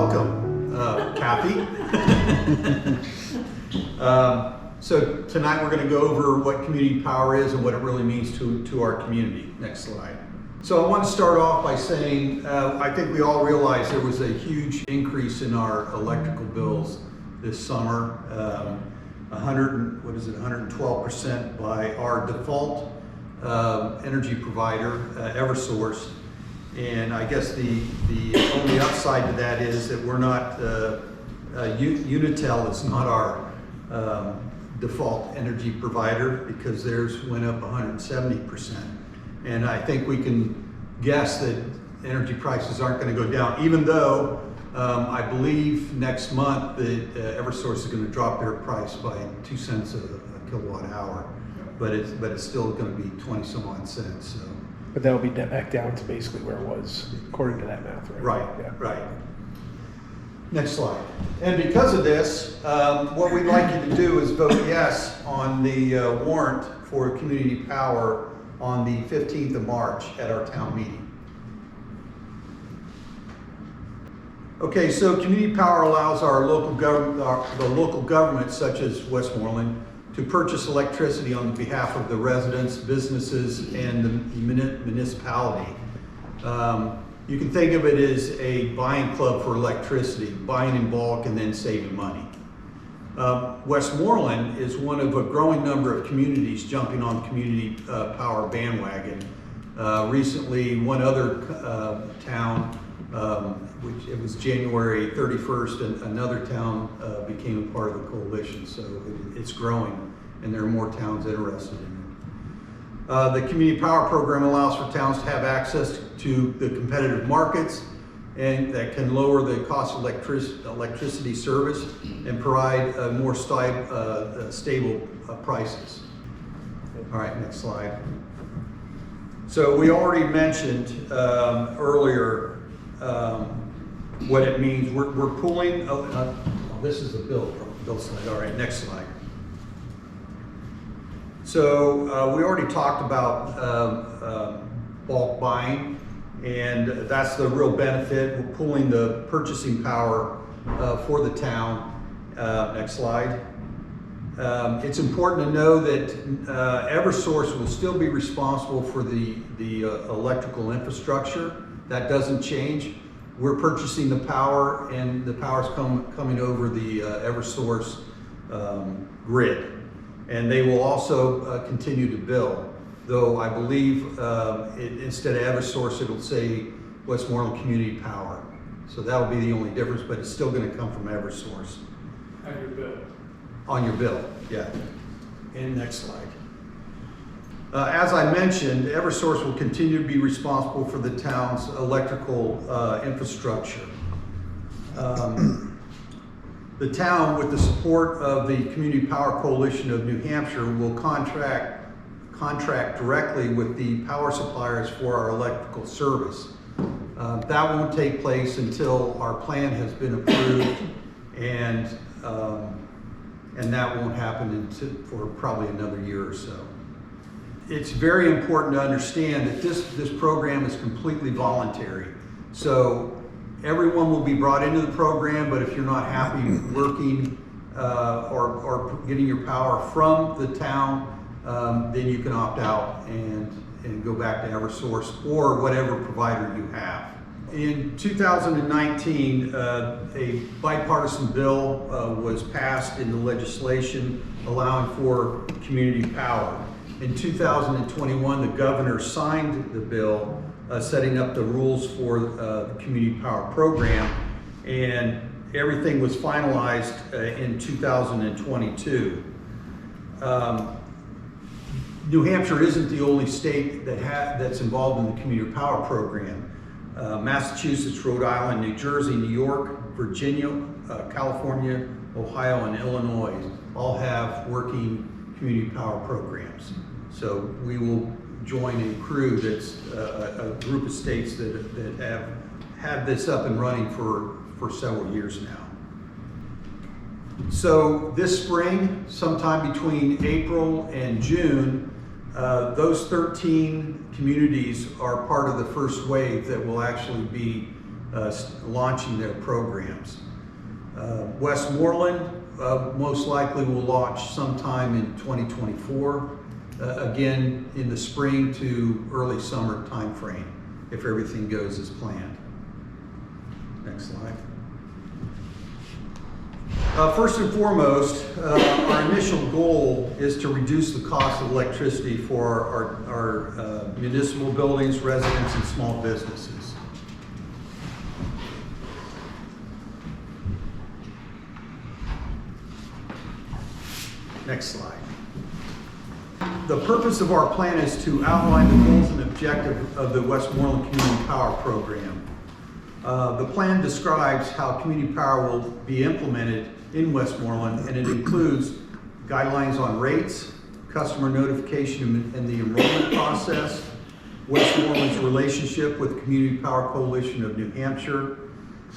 welcome, Kathy. So tonight we're going to go over what community power is and what it really means to our community. Next slide. So I want to start off by saying I think we all realize there was a huge increase in our electrical bills this summer. 112% by our default energy provider, Eversource. And I guess the only upside to that is that we're not, Unitel is not our default energy provider, because theirs went up 170%. And I think we can guess that energy prices aren't going to go down, even though I believe next month that Eversource is going to drop their price by 2 cents a kilowatt hour, but it's still going to be 20 some odd cents. So. But that'll be back down to basically where it was, according to that math, right? Right, yeah. Right. Next slide. And because of this, what we'd like you to do is vote yes on the warrant for community power on the 15th of March at our town meeting. Okay, so community power allows our local government, such as Westmoreland, to purchase electricity on behalf of the residents, businesses, and the municipality. You can think of it as a buying club for electricity, buying in bulk and then saving money. Westmoreland is one of a growing number of communities jumping on the community power bandwagon. Recently, one other town, which it was January 31st, and another town became a part of the coalition. So it's growing, and there are more towns interested in it. The community power program allows for towns to have access to the competitive markets, and that can lower the cost of electricity service and provide more stable prices. All right, next slide. So we already mentioned earlier what it means. We're pulling, this is the bill slide. All right, next slide. So we already talked about bulk buying, and that's the real benefit. We're pulling the purchasing power for the town. Next slide. It's important to know that Eversource will still be responsible for the electrical infrastructure. That doesn't change. We're purchasing the power, and the power's coming over the Eversource grid. And they will also continue to bill, though I believe instead of Eversource, it'll say Westmoreland Community Power. So that'll be the only difference, but it's still going to come from Eversource. On your bill. On your bill, yeah. And next slide. As I mentioned, Eversource will continue to be responsible for the town's electrical infrastructure. The town, with the support of the Community Power Coalition of New Hampshire, will contract directly with the power suppliers for our electrical service. That won't take place until our plan has been approved, and that won't happen for probably another year or so. It's very important to understand that this program is completely voluntary. So everyone will be brought into the program, but if you're not happy working or getting your power from the town, then you can opt out and go back to Eversource or whatever provider you have. In 2019, a bipartisan bill was passed in the legislation allowing for community power. In 2021, the governor signed the bill setting up the rules for the community power program, and everything was finalized in 2022. New Hampshire isn't the only state that's involved in the community power program. Massachusetts, Rhode Island, New Jersey, New York, Virginia, California, Ohio, and Illinois all have working community power programs. So we will join a crew that's a group of states that have had this up and running for several years now. So this spring, sometime between April and June, those 13 communities are part of the first wave that will actually be launching their programs. Westmoreland most likely will launch sometime in 2024, again in the spring to early summer timeframe, if everything goes as planned. Next slide. First and foremost, our initial goal is to reduce the cost of electricity for our municipal buildings, residents, and small businesses. Next slide. The purpose of our plan is to outline the goals and objectives of the Westmoreland Community Power Program. The plan describes how community power will be implemented in Westmoreland, and it includes guidelines on rates, customer notification and the enrollment process, Westmoreland's relationship with the Community Power Coalition of New Hampshire.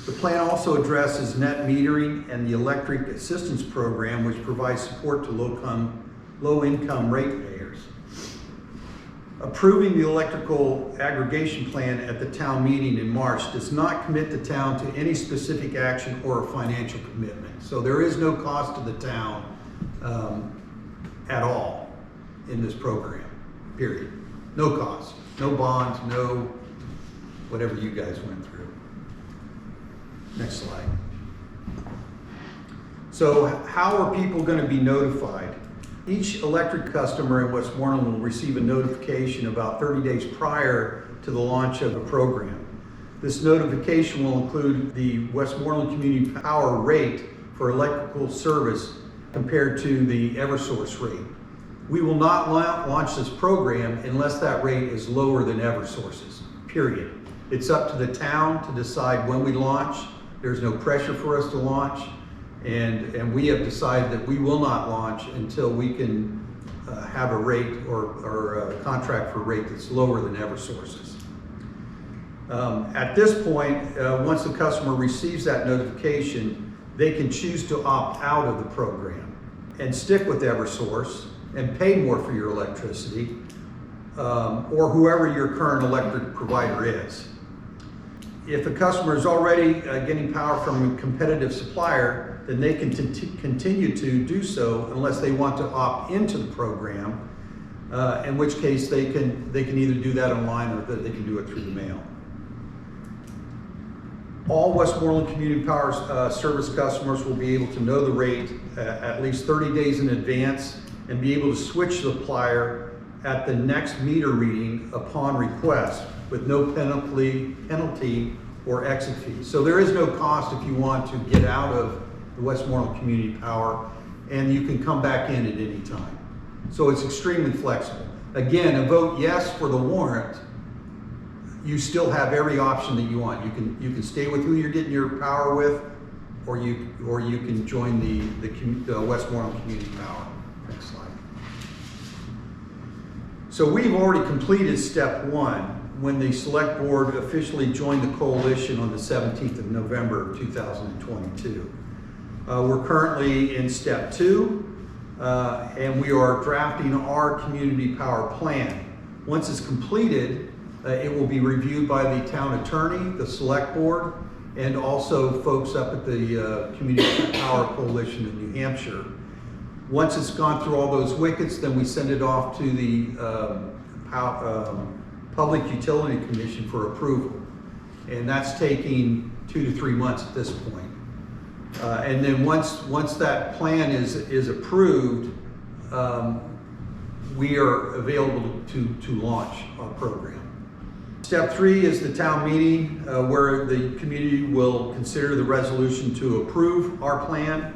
The plan also addresses net metering and the electric assistance program, which provides support to low-income ratepayers. Approving the electrical aggregation plan at the town meeting in March does not commit the town to any specific action or a financial commitment. So there is no cost to the town at all in this program, period. No cost, no bonds, no whatever you guys went through. Next slide. So how are people going to be notified? Each electric customer in Westmoreland will receive a notification about 30 days prior to the launch of the program. This notification will include the Westmoreland Community Power rate for electrical service compared to the Eversource rate. We will not launch this program unless that rate is lower than Eversource's, period. It's up to the town to decide when we launch. There's no pressure for us to launch. And we have decided that we will not launch until we can have a rate or a contract for a rate that's lower than Eversource's. At this point, once the customer receives that notification, they can choose to opt out of the program and stick with Eversource and pay more for your electricity, or whoever your current electric provider is. If a customer is already getting power from a competitive supplier, then they can continue to do so unless they want to opt into the program, in which case they can either do that online or they can do it through the mail. All Westmoreland Community Power Service customers will be able to know the rate at least 30 days in advance and be able to switch the supplier at the next meter reading upon request with no penalty or exit fee. So there is no cost if you want to get out of the Westmoreland Community Power, and you can come back in at any time. So it's extremely flexible. Again, a vote yes for the warrant, you still have every option that you want. You can stay with who you're getting your power with, or you can join the Westmoreland Community Power. Next slide. So we've already completed step one when the select board officially joined the coalition on the 17th of November 2022. We're currently in step two, and we are drafting our community power plan. Once it's completed, it will be reviewed by the town attorney, the select board, and also folks up at the Community Power Coalition in New Hampshire. Once it's gone through all those wickets, then we send it off to the Public Utility Commission for approval. And that's taking 2 to 3 months at this point. And then once that plan is approved, we are available to launch our program. Step 3 is the town meeting where the community will consider the resolution to approve our plan.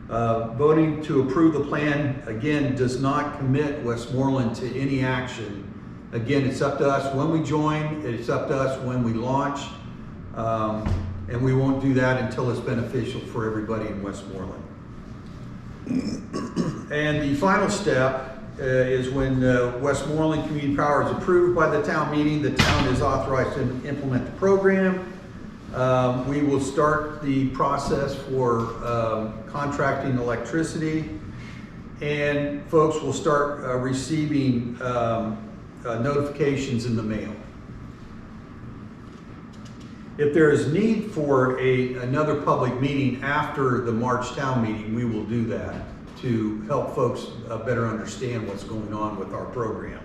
Voting to approve the plan, again, does not commit Westmoreland to any action. Again, it's up to us when we join, it's up to us when we launch, and we won't do that until it's beneficial for everybody in Westmoreland. And the final step is when Westmoreland Community Power is approved by the town meeting, the town is authorized to implement the program. We will start the process for contracting electricity, and folks will start receiving notifications in the mail. If there is need for another public meeting after the March town meeting, we will do that to help folks better understand what's going on with our program.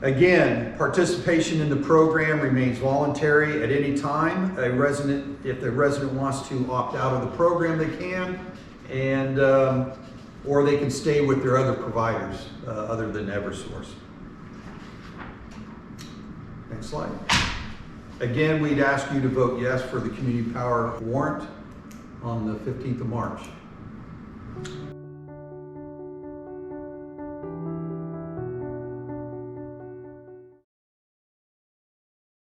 Again, participation in the program remains voluntary at any time. If the resident wants to opt out of the program, they can, and or they can stay with their other providers other than Eversource. Next slide. Again, we'd ask you to vote yes for the community power warrant on the 15th of March.